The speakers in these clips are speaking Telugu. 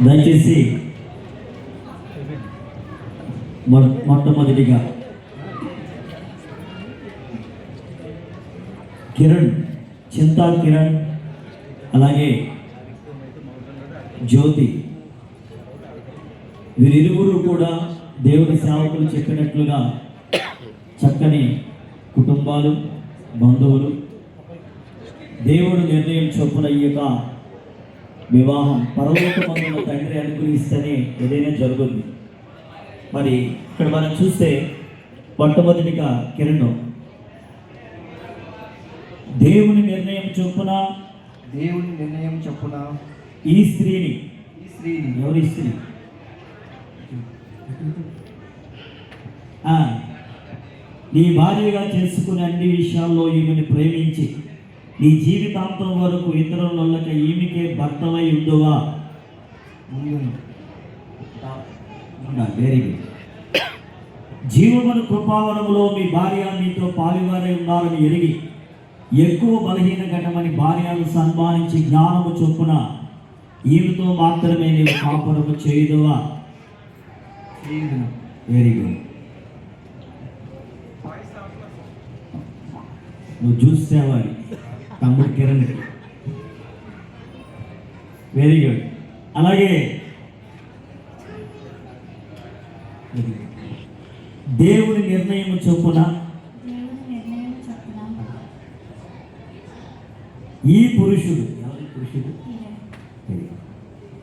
దయచేసి మొట్టమొదటిగా కిరణ్, చింతా కిరణ్, అలాగే జ్యోతి, వీరిరువురు కూడా దేవుని సేవకులు చెప్పినట్లుగా చక్కని కుటుంబాలు, బంధువులు. దేవుడు నిర్ణయం చొప్పున ఈ యొక్క వివాహం పరలోకమందున తండ్రి అనుగ్రహిస్తేనే ఏదైనా జరుగుతుంది. మరి ఇక్కడ మనం చూస్తే మొట్టమొదటిగా కిరణ్ దేవుని నిర్ణయం చొప్పున ఈ స్త్రీని ఎవరి స్త్రీ నీ భార్యగా చేసుకునే అన్ని విషయాల్లో ఈమెను ప్రేమించి నీ జీవితాంతం వరకు ఇతరులక ఈమెకే భర్తవై ఉండువా. Very good. జీవమును కృపావరములో మీ భార్య మీతో పాలువారై ఉన్నారని ఎరిగి ఎక్కువ బలహీన ఘటమని భార్యను సన్మానించి జ్ఞానము చొప్పున ఈమెతో మాత్రమే నీవు కాపురము చేయుదువా. Very good. నువ్వు చూసేవాడి తమ్ముడు కిరణ్. Very good. అలాగే దేవుని నిర్ణయం చొప్పున ఈ పురుషుడు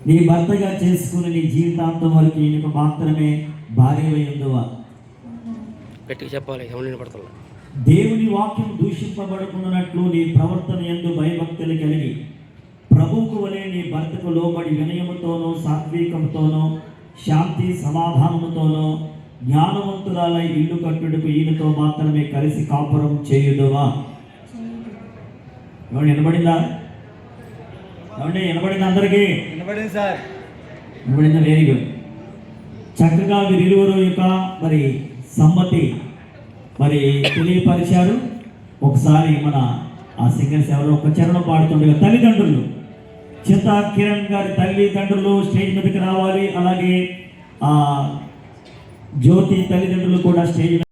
నీ భర్తగా చేసుకుని నీ జీవితాంతం వరకు ఈయనకు మాత్రమే భార్య ఉందువా. చెప్పాలి. దేవుని వాక్యం దూషింపబడుకున్నట్లు నీ ప్రవర్తన యందు భయభక్తులు కలిగి ప్రభువుకు వలె నీ భర్తకు లోబడి వినయముతోనో సాత్వికంతోనో శాంతి సమాధానముతోనో జ్ఞానవంతురాలై ఇల్లు కట్టుటకు ఈయనతో మాత్రమే కలిసి కాపురం చేయుదువా. వినబడిందా? వినబడింది అందరికీ? వినబడింది సార్. వినబడిందా? Very good. చక్కగా వీరిరువురు యొక్క మరి సమ్మతి మరి తెలియపరిచారు. ఒకసారి మన ఆ సింగర్స్ ఎవరో ఒక చరణం పాడుతుండగా తల్లిదండ్రులు, చింతా కిరణ్ గారి తల్లిదండ్రులు స్టేజ్ మీదకి రావాలి. అలాగే జ్యోతి తల్లిదండ్రులు కూడా స్టేజ్